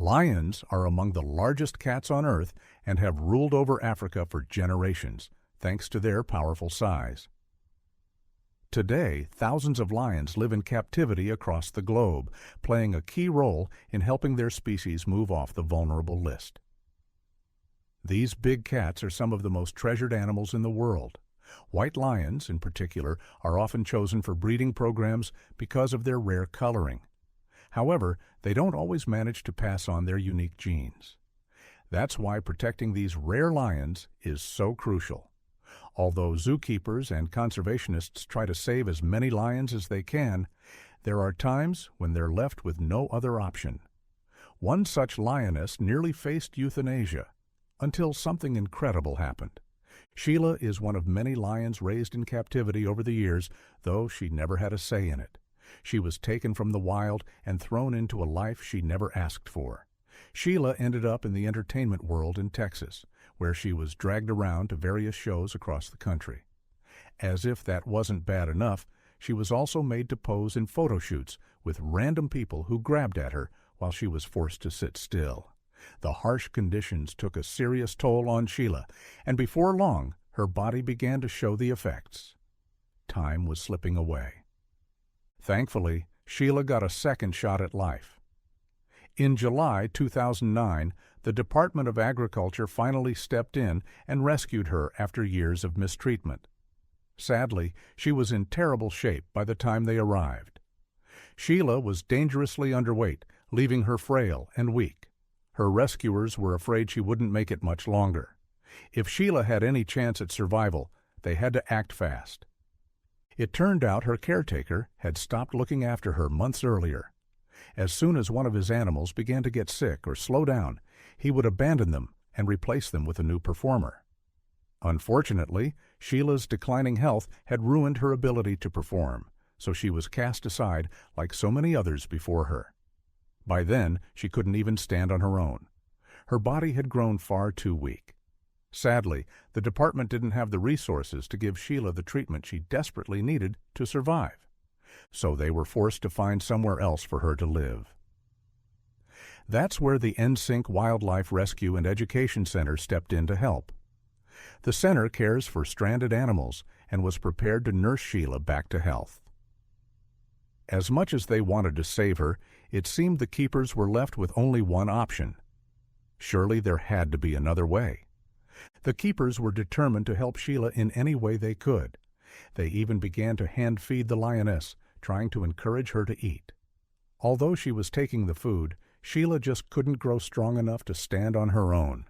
Lions are among the largest cats on Earth and have ruled over Africa for generations, thanks to their powerful size. Today, thousands of lions live in captivity across the globe, playing a key role in helping their species move off the vulnerable list. These big cats are some of the most treasured animals in the world. White lions, in particular, are often chosen for breeding programs because of their rare coloring. However, they don't always manage to pass on their unique genes. That's why protecting these rare lions is so crucial. Although zookeepers and conservationists try to save as many lions as they can, there are times when they're left with no other option. One such lioness nearly faced euthanasia, until something incredible happened. Sheila is one of many lions raised in captivity over the years, though she never had a say in it. She was taken from the wild and thrown into a life she never asked for. Sheila ended up in the entertainment world in Texas, where she was dragged around to various shows across the country. As if that wasn't bad enough, she was also made to pose in photo shoots with random people who grabbed at her while she was forced to sit still. The harsh conditions took a serious toll on Sheila, and before long, her body began to show the effects. Time was slipping away. Thankfully, Sheila got a second shot at life. In July 2009, the Department of Agriculture finally stepped in and rescued her after years of mistreatment. Sadly, she was in terrible shape by the time they arrived. Sheila was dangerously underweight, leaving her frail and weak. Her rescuers were afraid she wouldn't make it much longer. If Sheila had any chance at survival, they had to act fast. It turned out her caretaker had stopped looking after her months earlier. As soon as one of his animals began to get sick or slow down, he would abandon them and replace them with a new performer. Unfortunately, Sheila's declining health had ruined her ability to perform, so she was cast aside like so many others before her. By then, she couldn't even stand on her own. Her body had grown far too weak. Sadly, the department didn't have the resources to give Sheila the treatment she desperately needed to survive. So they were forced to find somewhere else for her to live. That's where the NSYNC Wildlife Rescue and Education Center stepped in to help. The center cares for stranded animals and was prepared to nurse Sheila back to health. As much as they wanted to save her, it seemed the keepers were left with only one option. Surely there had to be another way. The keepers were determined to help Sheila in any way they could. They even began to hand-feed the lioness, trying to encourage her to eat. Although she was taking the food, Sheila just couldn't grow strong enough to stand on her own.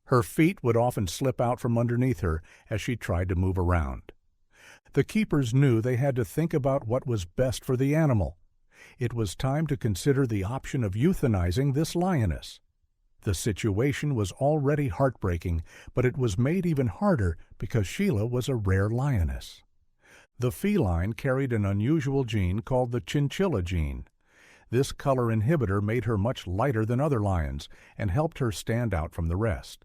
Her feet would often slip out from underneath her as she tried to move around. The keepers knew they had to think about what was best for the animal. It was time to consider the option of euthanizing this lioness. The situation was already heartbreaking, but it was made even harder because Sheila was a rare lioness. The feline carried an unusual gene called the chinchilla gene. This color inhibitor made her much lighter than other lions and helped her stand out from the rest.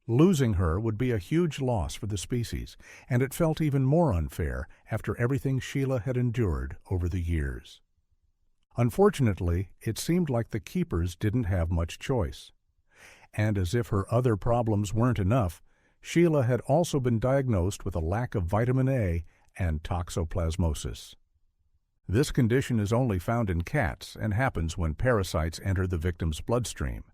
Losing her would be a huge loss for the species, and it felt even more unfair after everything Sheila had endured over the years. Unfortunately, it seemed like the keepers didn't have much choice. And as if her other problems weren't enough, Sheila had also been diagnosed with a lack of vitamin A and toxoplasmosis. This condition is only found in cats and happens when parasites enter the victim's bloodstream.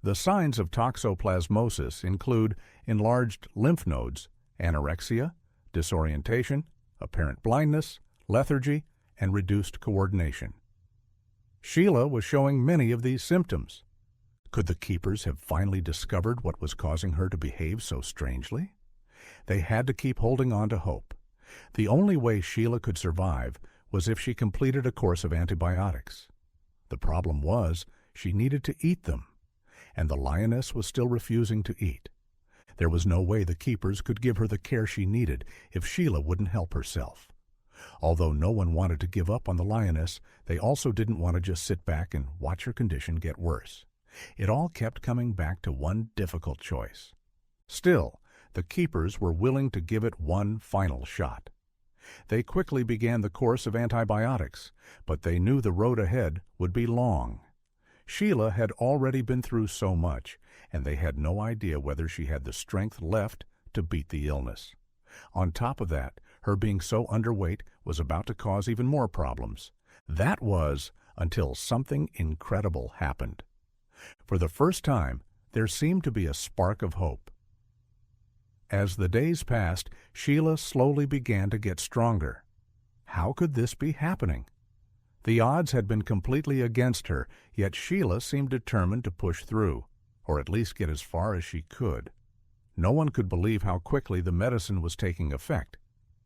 The signs of toxoplasmosis include enlarged lymph nodes, anorexia, disorientation, apparent blindness, lethargy, and reduced coordination. Sheila was showing many of these symptoms. Could the keepers have finally discovered what was causing her to behave so strangely? They had to keep holding on to hope. The only way Sheila could survive was if she completed a course of antibiotics. The problem was she needed to eat them, and the lioness was still refusing to eat. There was no way the keepers could give her the care she needed if Sheila wouldn't help herself. Although no one wanted to give up on the lioness, they also didn't want to just sit back and watch her condition get worse. It all kept coming back to one difficult choice. Still, the keepers were willing to give it one final shot. They quickly began the course of antibiotics, but they knew the road ahead would be long. Sheila had already been through so much, and they had no idea whether she had the strength left to beat the illness. On top of that, her being so underweight was about to cause even more problems. That was until something incredible happened. For the first time, there seemed to be a spark of hope. As the days passed, Sheila slowly began to get stronger. How could this be happening? The odds had been completely against her, yet Sheila seemed determined to push through, or at least get as far as she could. No one could believe how quickly the medicine was taking effect.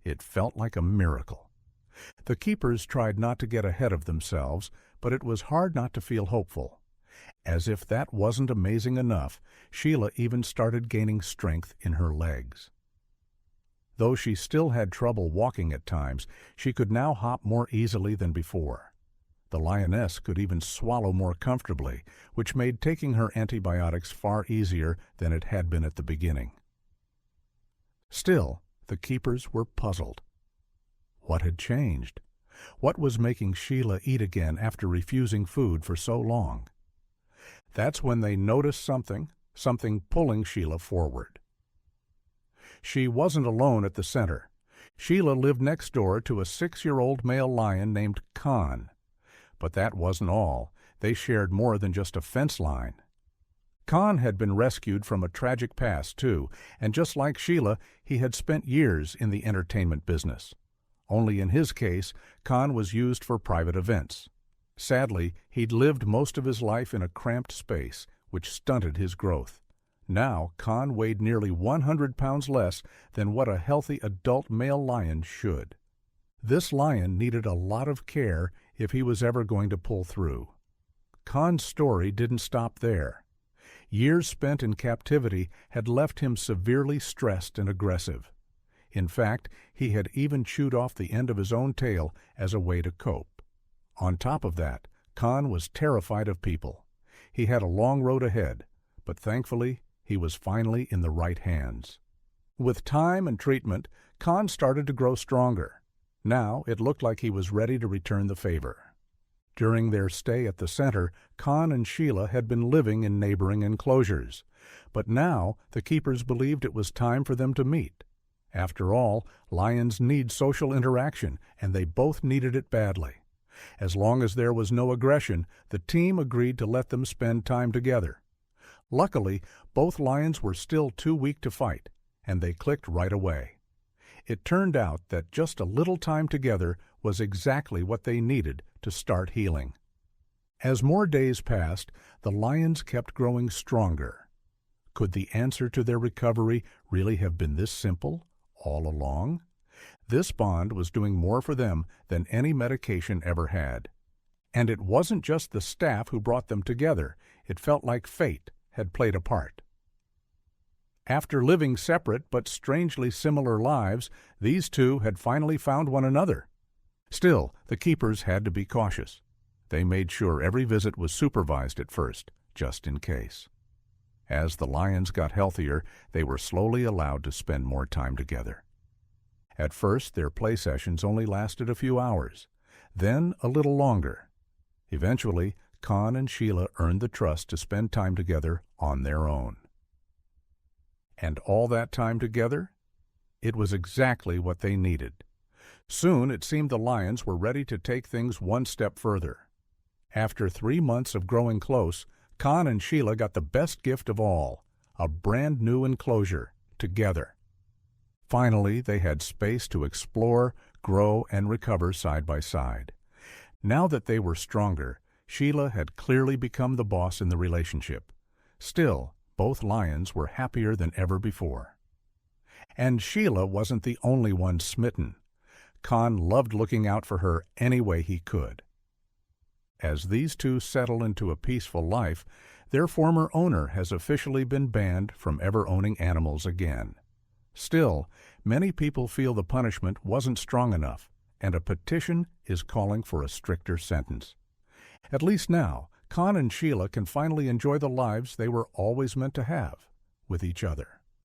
It felt like a miracle. The keepers tried not to get ahead of themselves, but it was hard not to feel hopeful. As if that wasn't amazing enough, Sheila even started gaining strength in her legs. Though she still had trouble walking at times, she could now hop more easily than before. The Lioness could even swallow more comfortably, which made taking her antibiotics far easier than it had been at the beginning. Still, the keepers were puzzled. What had changed? What was making Sheila eat again after refusing food for so long? That's when they noticed something pulling Sheila forward. She wasn't alone at the center. Sheila lived next door to a 6-year-old male lion named Khan. But that wasn't all. They shared more than just a fence line. Khan had been rescued from a tragic past, too, and just like Sheila, he had spent years in the entertainment business. Only in his case, Khan was used for private events. Sadly, he'd lived most of his life in a cramped space, which stunted his growth. Now, Khan weighed nearly 100 pounds less than what a healthy adult male lion should. This lion needed a lot of care if he was ever going to pull through. Khan's story didn't stop there. Years spent in captivity had left him severely stressed and aggressive. In fact, he had even chewed off the end of his own tail as a way to cope. On top of that, Khan was terrified of people. He had a long road ahead, but thankfully, he was finally in the right hands. With time and treatment, Khan started to grow stronger. Now it looked like he was ready to return the favor. During their stay at the center, Khan and Sheila had been living in neighboring enclosures, but now the keepers believed it was time for them to meet. After all, lions need social interaction, and they both needed it badly. As long as there was no aggression, the team agreed to let them spend time together. Luckily, both lions were still too weak to fight, and they clicked right away. It turned out that just a little time together was exactly what they needed to start healing. As more days passed, the lions kept growing stronger. Could the answer to their recovery really have been this simple all along? This bond was doing more for them than any medication ever had. And it wasn't just the staff who brought them together. It felt like fate had played a part. After living separate but strangely similar lives, these two had finally found one another. Still, the keepers had to be cautious. They made sure every visit was supervised at first, just in case. As the lions got healthier, they were slowly allowed to spend more time together. At first, their play sessions only lasted a few hours, then a little longer. Eventually, Khan and Sheila earned the trust to spend time together on their own. And all that time together? It was exactly what they needed. Soon it seemed the lions were ready to take things one step further. After 3 months of growing close, Khan and Sheila got the best gift of all, a brand new enclosure, together. Finally, they had space to explore, grow, and recover side by side. Now that they were stronger, Sheila had clearly become the boss in the relationship. Still, both lions were happier than ever before. And Sheila wasn't the only one smitten. Khan loved looking out for her any way he could. As these two settle into a peaceful life, their former owner has officially been banned from ever owning animals again. Still, many people feel the punishment wasn't strong enough, and a petition is calling for a stricter sentence. At least now, Khan and Sheila can finally enjoy the lives they were always meant to have with each other.